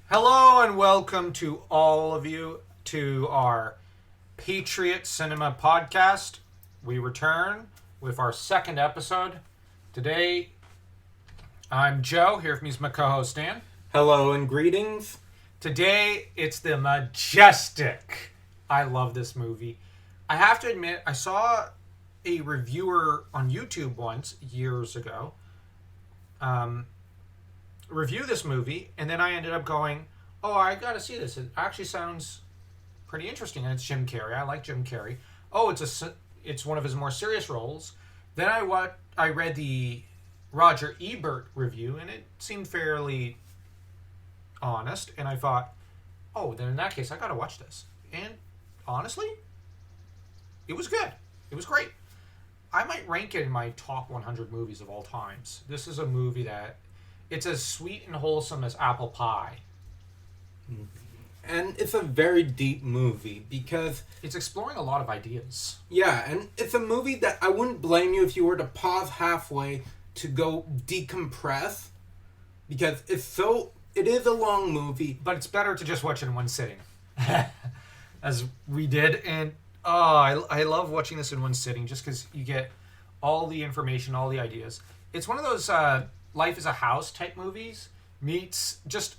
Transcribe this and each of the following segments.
Hello and welcome to all of you to our Patriot Cinema podcast. We return with our second episode. Today, I'm Joe, here with me is my co-host Dan. Hello and greetings. Today, it's the Majestic. I love this movie. I have to admit, I saw a reviewer on YouTube once, years ago, review this movie, and then I ended up going, oh, I gotta see this. It actually sounds pretty interesting, and it's Jim Carrey. I like Jim Carrey. Oh, it's one of his more serious roles. Then I read the Roger Ebert review, and it seemed fairly honest, and I thought, oh, then in that case, I gotta watch this. And honestly, it was good. It was great. I might rank it in my top 100 movies of all times. This is a movie that it's as sweet and wholesome as apple pie. And it's a very deep movie because, It's exploring a lot of ideas. yeah, and it's a movie that I wouldn't blame you if you were to pause halfway to go decompress because it is a long movie. But it's better to just watch it in one sitting. As we did. And I love watching this in one sitting just because you get all the information, all the ideas. It's one of those Life is a House type movies meets just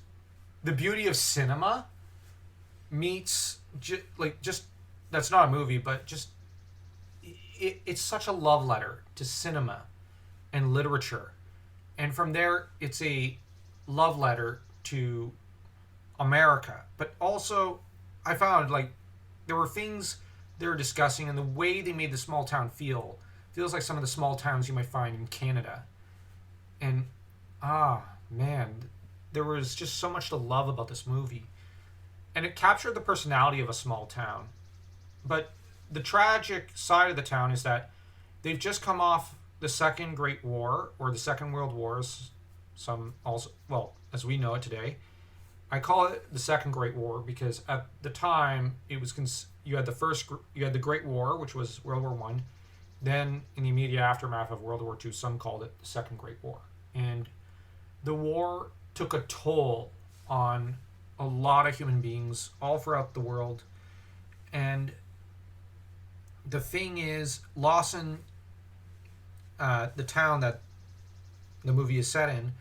the beauty of cinema meets just that's not a movie, but just it's such a love letter to cinema and literature, and from there it's a love letter to America. But also, I found there were things they were discussing, and the way they made the small town feels like some of the small towns you might find in Canada. And man, there was just so much to love about this movie. And it captured the personality of a small town. But the tragic side of the town is that they've just come off the Second Great War, or the Second World War, some also, well, as we know it today. I call it the Second Great War because at the time it was you had the Great War, which was World War One. Then in the immediate aftermath of World War II, some called it the Second Great War. And the war took a toll on a lot of human beings all throughout the world. And the thing is, Lawson, the town that the movie is set in,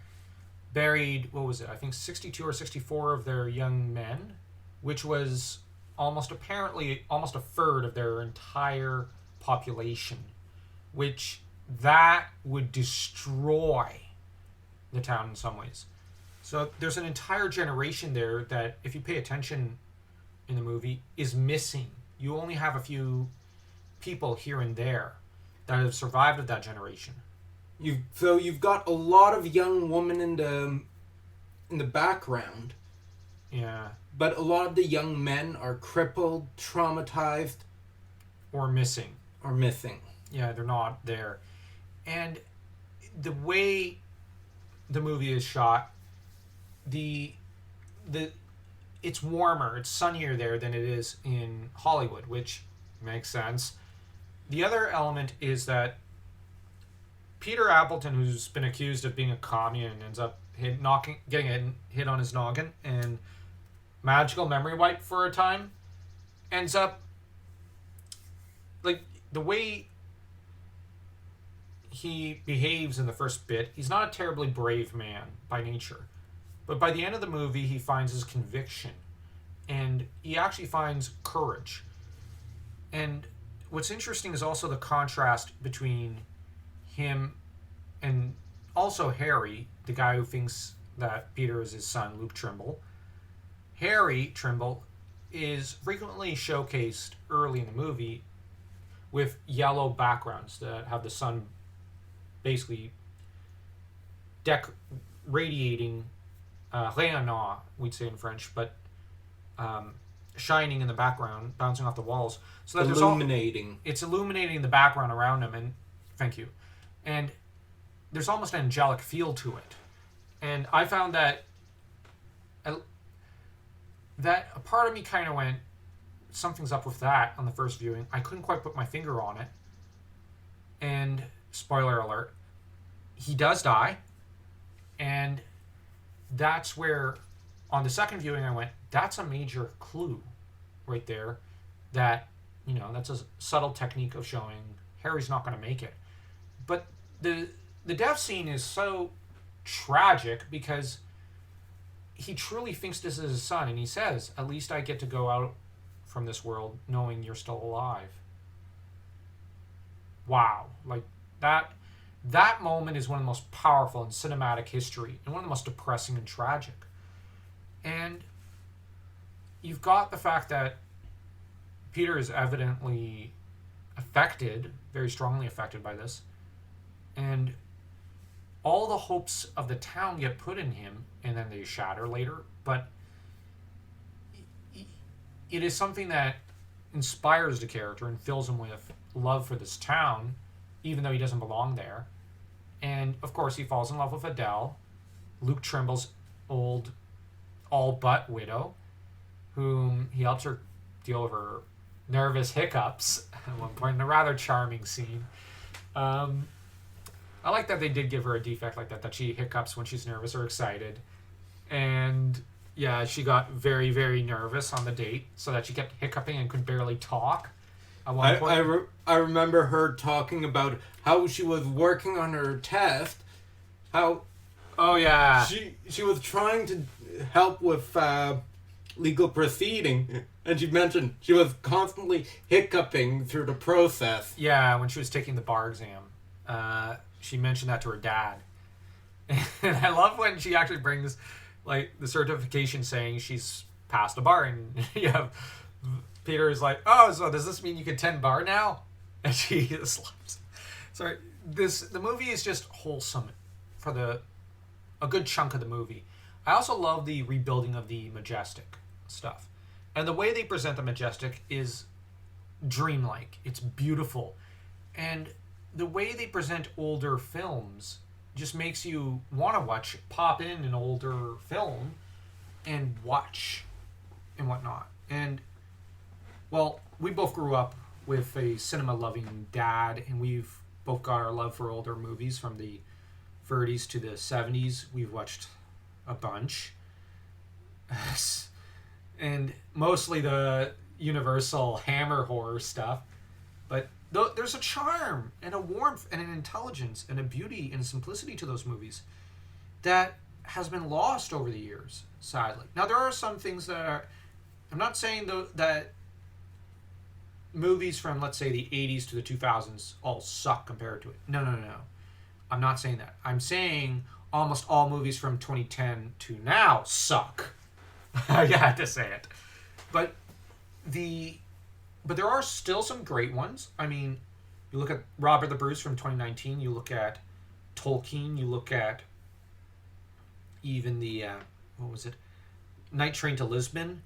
buried, what was it, I think 62 or 64 of their young men, which was almost a third of their entire population, which that would destroy the town in some ways. So there's an entire generation there that, if you pay attention in the movie, is missing. You only have a few people here and there that have survived of that generation. You've got a lot of young women in the background, Yeah. but a lot of the young men are crippled, traumatized, Or missing. or missing. Yeah, they're not there. And the way the movie is shot, it's warmer, it's sunnier there than it is in Hollywood, which makes sense. The other element is that Peter Appleton, who's been accused of being a commie and ends up getting hit on his noggin and magical memory wipe for a time, ends up the way he behaves in the first bit, he's not a terribly brave man by nature. But by the end of the movie, he finds his conviction. And he actually finds courage. And what's interesting is also the contrast between him and also Harry, the guy who thinks that Peter is his son, Luke Trimble. Harry Trimble is frequently showcased early in the movie with yellow backgrounds that have the sun basically radiating, rayonnant, we'd say in French, but shining in the background, bouncing off the walls. So that illuminating. It's illuminating the background around him, and thank you. And there's almost an angelic feel to it. And I found that a part of me kind of went, something's up with that on the first viewing. I couldn't quite put my finger on it. And spoiler alert, he does die. And that's where On the second viewing, I went, that's a major clue right there that, that's a subtle technique of showing Harry's not going to make it. But the death scene is so tragic because he truly thinks this is his son, and he says, at least I get to go out from this world knowing you're still alive. Wow. Like, that moment is one of the most powerful in cinematic history and one of the most depressing and tragic. And you've got the fact that Peter is evidently affected, very strongly affected by this, and all the hopes of the town get put in him, and then they shatter later. But it is something that inspires the character and fills him with love for this town, even though he doesn't belong there. And of course, he falls in love with Adele, Luke Trimble's old, all but widow, whom he helps her deal with her nervous hiccups at one point in a rather charming scene. I like that they did give her a defect like that she hiccups when she's nervous or excited. And yeah, she got very, very nervous on the date so that she kept hiccuping and could barely talk. At one point. I remember her talking about how she was working on her test, how oh yeah, she was trying to help with legal proceeding, and she mentioned she was constantly hiccuping through the process. Yeah, when she was taking the bar exam, she mentioned that to her dad. And I love when she actually brings like the certification saying she's passed the bar, and you have Peter is like, oh, so does this mean you can 10 bar now? And she slaps. Sorry, the movie is just wholesome for a good chunk of the movie. I also love the rebuilding of the Majestic stuff. And the way they present the Majestic is dreamlike. It's beautiful. And the way they present older films just makes you want to pop in an older film and watch and whatnot. And, well, we both grew up with a cinema-loving dad, and we've both got our love for older movies from the 30s to the 70s. We've watched a bunch. And mostly the Universal Hammer horror stuff. But there's a charm and a warmth and an intelligence and a beauty and a simplicity to those movies that has been lost over the years, sadly. Now, there are some things that are... I'm not saying that movies from, let's say, the 80s to the 2000s all suck compared to it. No. I'm not saying that. I'm saying almost all movies from 2010 to now suck. I had to say it. But there are still some great ones. I mean, you look at Robert the Bruce from 2019. You look at Tolkien. You look at even the, what was it? Night Train to Lisbon.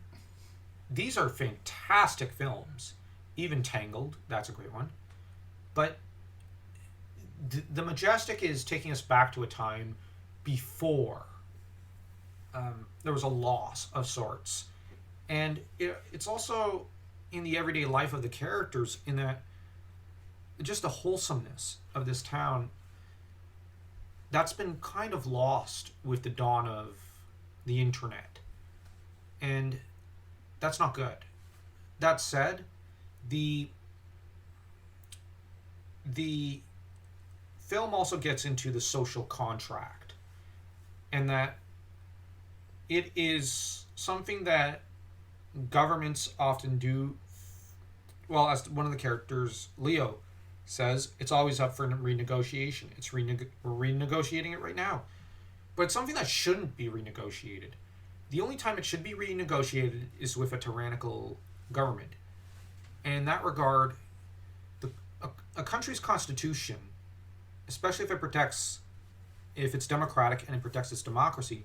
These are fantastic films. Even Tangled, that's a great one. But the Majestic is taking us back to a time before there was a loss of sorts. And it's also in the everyday life of the characters, in that just the wholesomeness of this town that's been kind of lost with the dawn of the internet. And that's not good. That said, the film also gets into the social contract, and that it is something that governments often do. Well, as one of the characters, Leo, says, it's always up for renegotiation. We're renegotiating it right now. But it's something that shouldn't be renegotiated. The only time it should be renegotiated is with a tyrannical government. And in that regard, a country's constitution, especially if it's democratic and it protects its democracy,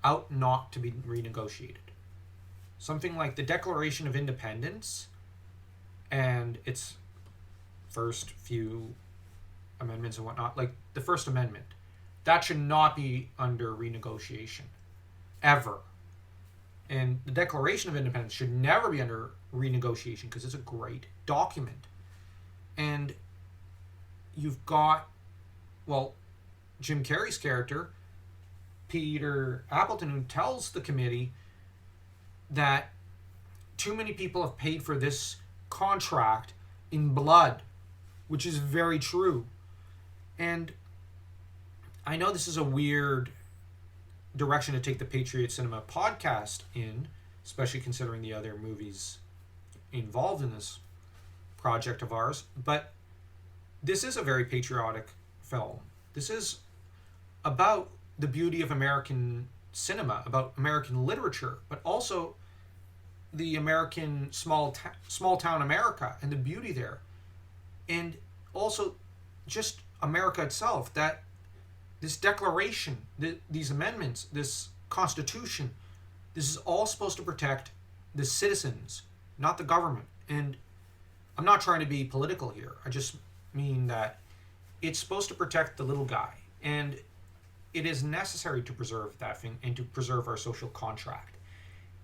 ought not to be renegotiated. Something like the Declaration of Independence and its first few amendments and whatnot, like the First Amendment, that should not be under renegotiation, ever. And the Declaration of Independence should never be under renegotiation because it's a great document. And you've got, well, Jim Carrey's character Peter Appleton, who tells the committee that too many people have paid for this contract in blood, which is very true. And I know this is a weird direction to take the Patriot Cinema podcast in, especially considering the other movies involved in this project of ours, but this is a very patriotic film. This is about the beauty of American cinema, about American literature, but also the American small town America and the beauty there, and also just America itself. That this declaration, these amendments, this Constitution, this is all supposed to protect the citizens, not the government. And I'm not trying to be political here. I just mean that it's supposed to protect the little guy, and it is necessary to preserve that thing and to preserve our social contract.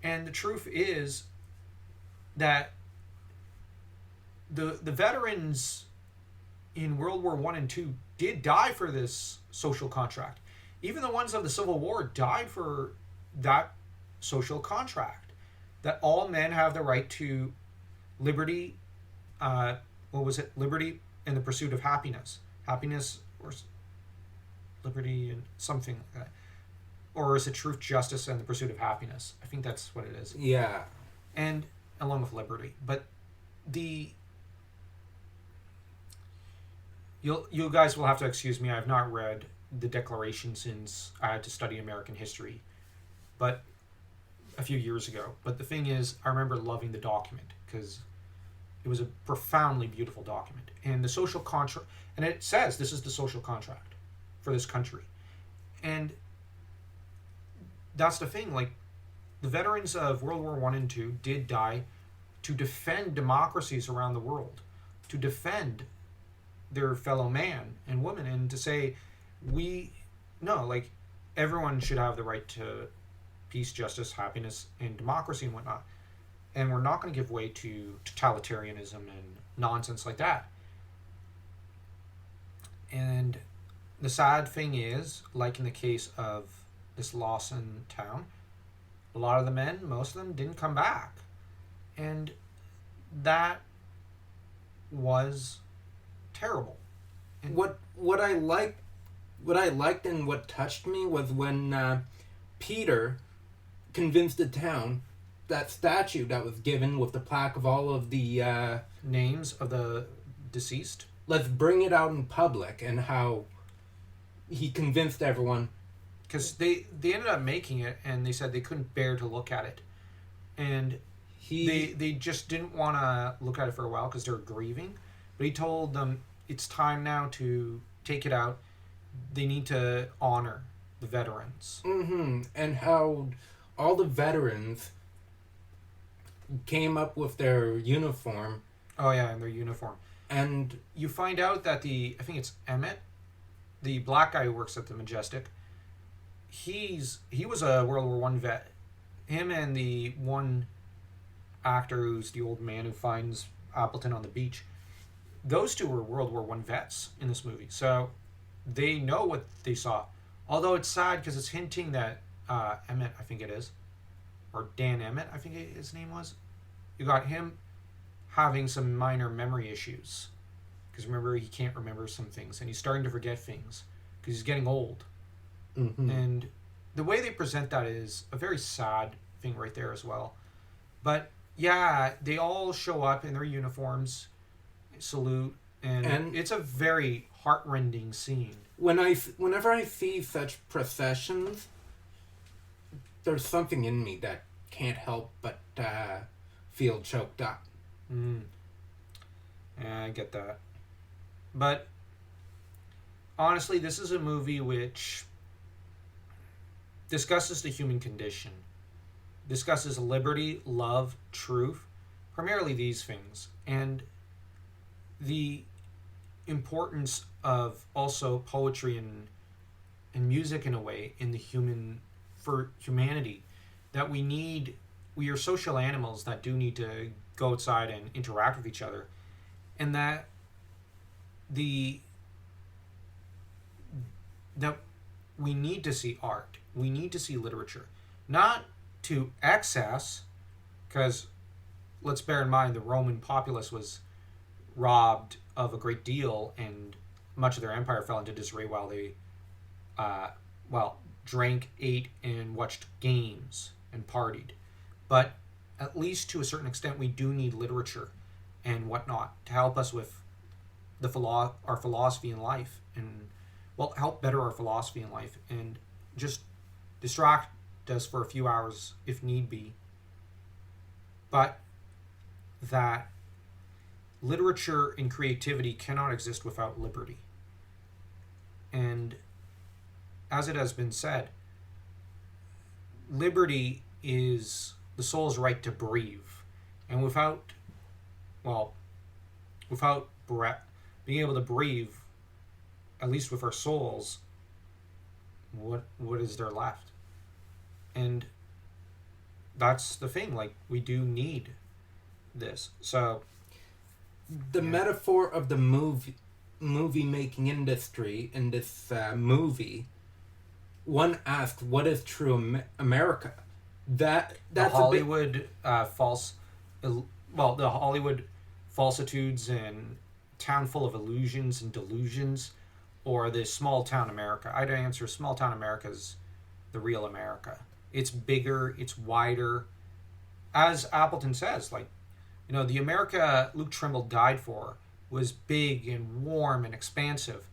And the truth is that the veterans in World War I and II did die for this social contract. Even the ones of the Civil War died for that social contract, that all men have the right to liberty, liberty and the pursuit of happiness. Happiness or liberty and something like that. Or is it truth, justice, and the pursuit of happiness? I think that's what it is. Yeah. And along with liberty. But you guys will have to excuse me. I've not read the Declaration since I had to study American history, but a few years ago. But the thing is, I remember loving the document because it was a profoundly beautiful document. And the social contract, and it says this is the social contract for this country. And that's the thing, like, the veterans of World War I and II did die to defend democracies around the world, to defend their fellow man and woman, and to say, everyone should have the right to peace, justice, happiness, and democracy and whatnot. And we're not going to give way to totalitarianism and nonsense like that. And the sad thing is, like in the case of this Lawson town, a lot of the men, most of them, didn't come back. And that was terrible. And what I liked and what touched me was when Peter convinced the town that statue that was given with the plaque of all of the names of the deceased. Let's bring it out in public, and how he convinced everyone. Because they ended up making it, and they said they couldn't bear to look at it. And they just didn't want to look at it for a while because they were grieving. But he told them it's time now to take it out. They need to honor the veterans. Mm-hmm. And how all the veterans came up with their uniform. Oh, yeah, and their uniform. And you find out that I think it's Emmett, the black guy who works at the Majestic, he was a World War I vet. Him and the one actor who's the old man who finds Appleton on the beach, those two were World War I vets in this movie. So they know what they saw. Although it's sad because it's hinting that Emmett, I think it is, or Dan Emmett, I think his name was, you got him having some minor memory issues. Because remember, he can't remember some things, and he's starting to forget things because he's getting old. Mm-hmm. And the way they present that is a very sad thing right there as well. But yeah, they all show up in their uniforms, salute, and it's a very heartrending scene. Whenever I see such processions, there's something in me that can't help but feel choked up. Yeah, I get that. But honestly, this is a movie which discusses the human condition, discusses liberty, love, truth, primarily these things, and the importance of also poetry and music in a way in for humanity, that we are social animals that do need to go outside and interact with each other, and that we need to see art, we need to see literature. Not to excess, because let's bear in mind the Roman populace was robbed of a great deal, and much of their empire fell into disarray while they, drank, ate, and watched games and partied. But at least to a certain extent, we do need literature and whatnot to help us with our philosophy in life, and help better our philosophy in life, and just distract us for a few hours if need be. But that literature and creativity cannot exist without liberty. And as it has been said, liberty is the soul's right to breathe. And without breath, being able to breathe, at least with our souls, what is there left? And that's the thing, like, we do need this. So the metaphor of the movie making industry in this movie, one asked, what is true America? That's the Hollywood the Hollywood falsitudes and town full of illusions and delusions, or the small town America. I'd answer small town America is the real America. It's bigger, it's wider. As Appleton says, like, the America Luke Trimble died for was big and warm and expansive,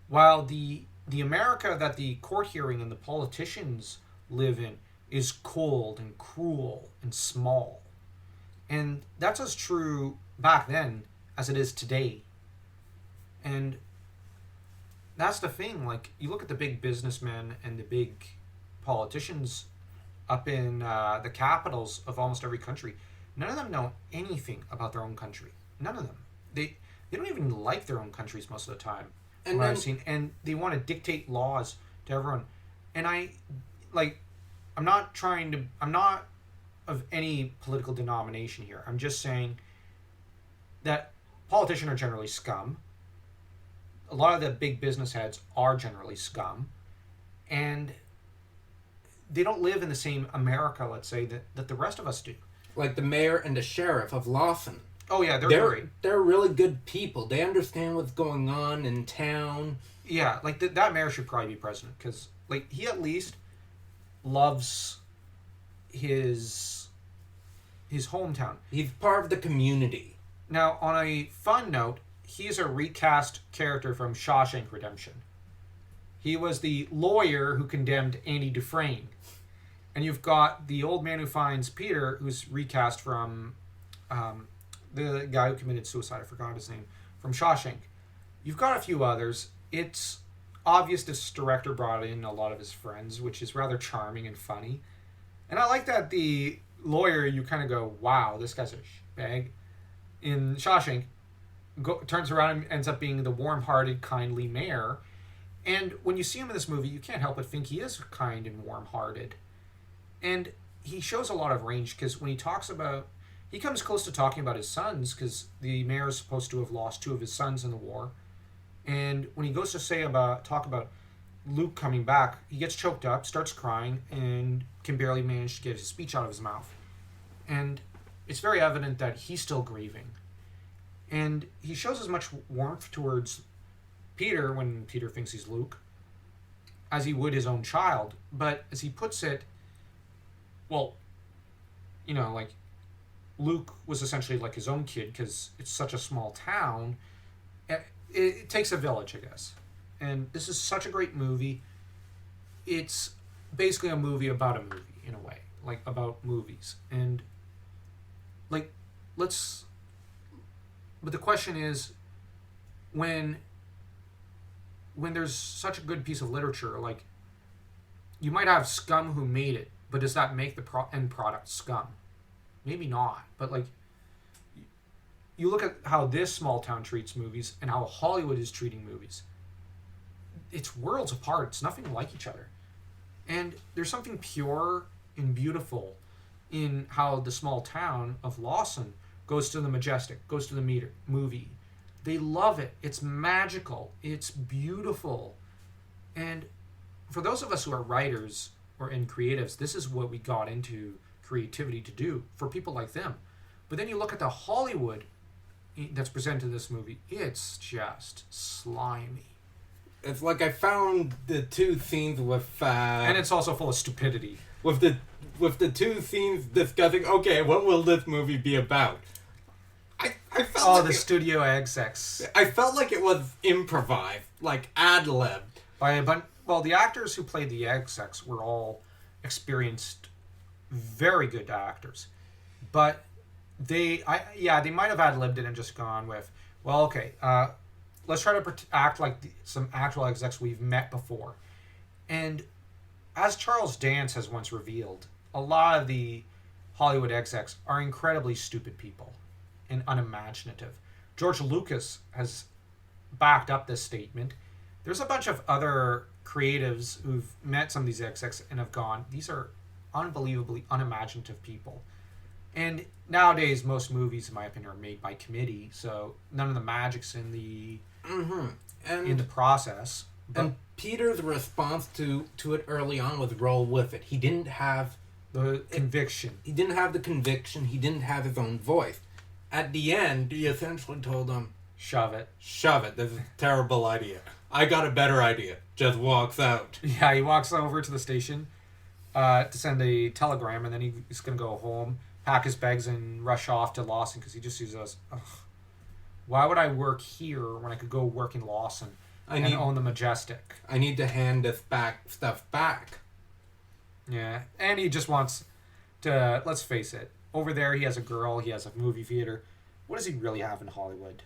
while the America that the court hearing and the politicians live in is cold and cruel and small. And that's as true back then as it is today. And that's the thing, like, you look at the big businessmen and the big politicians up in the capitals of almost every country. None of them know anything about their own country. None of them. They don't even like their own countries most of the time. And I've seen, and they want to dictate laws to everyone. And I'm not of any political denomination here. I'm just saying that politicians are generally scum. A lot of the big business heads are generally scum. And they don't live in the same America, let's say, that the rest of us do. Like the mayor and the sheriff of Lawson. Oh yeah, they're great. They're really good people. They understand what's going on in town. Yeah, like that mayor should probably be president, because like he at least loves his hometown. He's part of the community. Now, on a fun note, he's a recast character from Shawshank Redemption. He was the lawyer who condemned Andy Dufresne. And you've got the old man who finds Peter, who's recast from the guy who committed suicide. I forgot his name. From Shawshank. You've got a few others. It's obvious this director brought in a lot of his friends, which is rather charming and funny. And I like that the lawyer, you kind of go, wow, this guy's a bag. In Shawshank, turns around and ends up being the warm-hearted, kindly mayor. And when you see him in this movie, you can't help but think he is kind and warm-hearted. And he shows a lot of range, because when he talks about... He comes close to talking about his sons, because the mayor is supposed to have lost 2 of his sons in the war. And when he goes to talk about Luke coming back, he gets choked up, starts crying, and can barely manage to get his speech out of his mouth. And it's very evident that he's still grieving. And he shows as much warmth towards Peter, when Peter thinks he's Luke, as he would his own child. But as he puts it, well, like, Luke was essentially like his own kid, because it's such a small town. It takes a village, I guess. And this is such a great movie. It's basically a movie about a movie, in a way. Like, about movies. And, like, but the question is, when there's such a good piece of literature, like, you might have scum who made it, but does that make the end product scum? Maybe not. But, like, you look at how this small town treats movies and how Hollywood is treating movies. It's worlds apart. It's nothing like each other. And there's something pure and beautiful in how the small town of Lawson goes to the Majestic, goes to the movie. They love it. It's magical. It's beautiful. And for those of us who are writers, or in creatives, this is what we got into creativity to do for people like them. But then you look at the Hollywood that's presented in this movie, it's just slimy. It's like I found the two scenes with and it's also full of stupidity. With the two scenes discussing, okay, what will this movie be about? I felt like the studio execs. I felt like it was improvised, like ad-lib. By a bunch. Well, the actors who played the execs were all experienced, very good actors, but they might have ad-libbed it and just gone with, well, okay, let's try to act like some actual execs we've met before. And as Charles Dance has once revealed, a lot of the Hollywood execs are incredibly stupid people and unimaginative. George Lucas has backed up this statement. There's a bunch of other creatives who've met some of these execs and have gone, these are unbelievably unimaginative people. And nowadays, most movies, in my opinion, are made by committee, so none of the magic's in the in the process. And Peter's response to it early on was roll with it. He didn't have the conviction. He didn't have the conviction. He didn't have his own voice. At the end, he essentially told them, shove it. Shove it. This is a terrible idea. I got a better idea. Just walks out. Yeah, he walks over to the station to send a telegram, and then he's going to go home, pack his bags, and rush off to Lawson because he just sees us. Ugh, why would I work here when I could go work in Lawson and own the Majestic? I need to hand this stuff back. Yeah, and he just wants to, let's face it, over there he has a girl, he has a movie theater. What does he really have in Hollywood?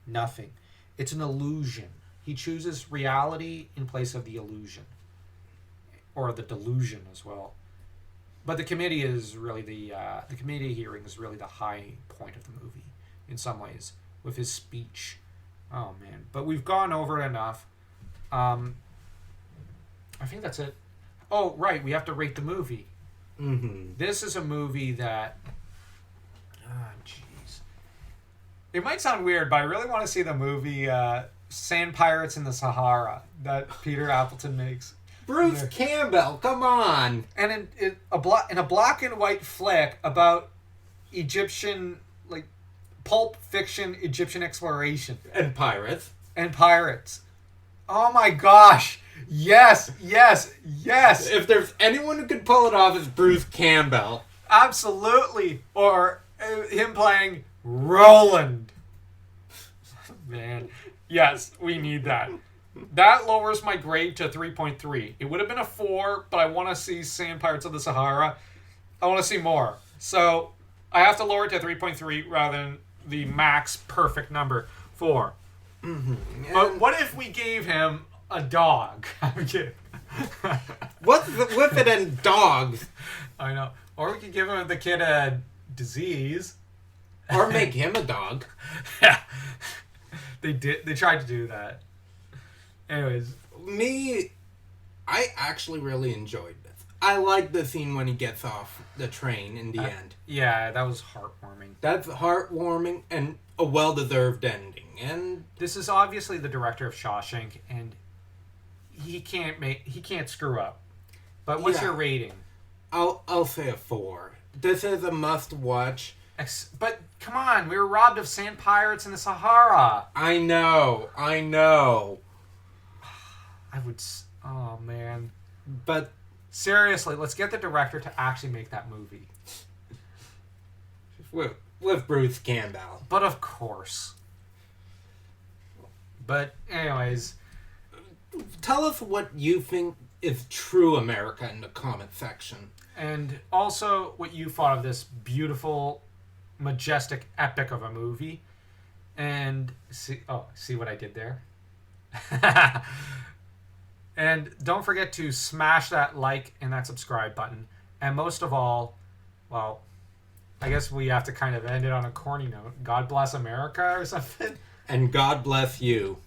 Nothing. It's an illusion. He chooses reality in place of the illusion. Or the delusion as well. But the committee is really the committee hearing is really the high point of the movie, in some ways, with his speech. Oh, man. But we've gone over it enough. I think that's it. Oh, right, we have to rate the movie. Mm-hmm. This is a movie that... jeez. It might sound weird, but I really want to see the movie Sand Pirates in the Sahara that Peter Appleton makes. Bruce Campbell, come on! And in a black and white flick about Egyptian, like, pulp fiction Egyptian exploration. And pirates. Oh my gosh! Yes! If there's anyone who could pull it off, it's Bruce Campbell. Absolutely! Or him playing Roland. Man. Yes, we need that. That lowers my grade to 3.3. It would have been a 4, but I want to see Sand Pirates of the Sahara. I want to see more. So I have to lower it to 3.3 rather than the max perfect number 4. Mm-hmm. But what if we gave him a dog? What's with it and dogs? I know. Or we could give the kid a disease. Or make him a dog. Yeah. They tried to do that. Anyways. I actually really enjoyed this. I like the scene when he gets off the train in the end. Yeah, that was heartwarming. That's heartwarming and a well-deserved ending. And this is obviously the director of Shawshank, and he can't screw up. But what's your rating? I'll say a 4. This is a must-watch. But come on, we were robbed of Sand Pirates in the Sahara. I know. I would. Oh man. But seriously, let's get the director to actually make that movie. With Bruce Campbell. But of course. But anyways, tell us what you think is true America in the comment section. And also what you thought of this beautiful, majestic epic of a movie. And see what I did there? And don't forget to smash that like and that subscribe button. And most of all, well, I guess we have to kind of end it on a corny note. God bless America or something. And God bless you.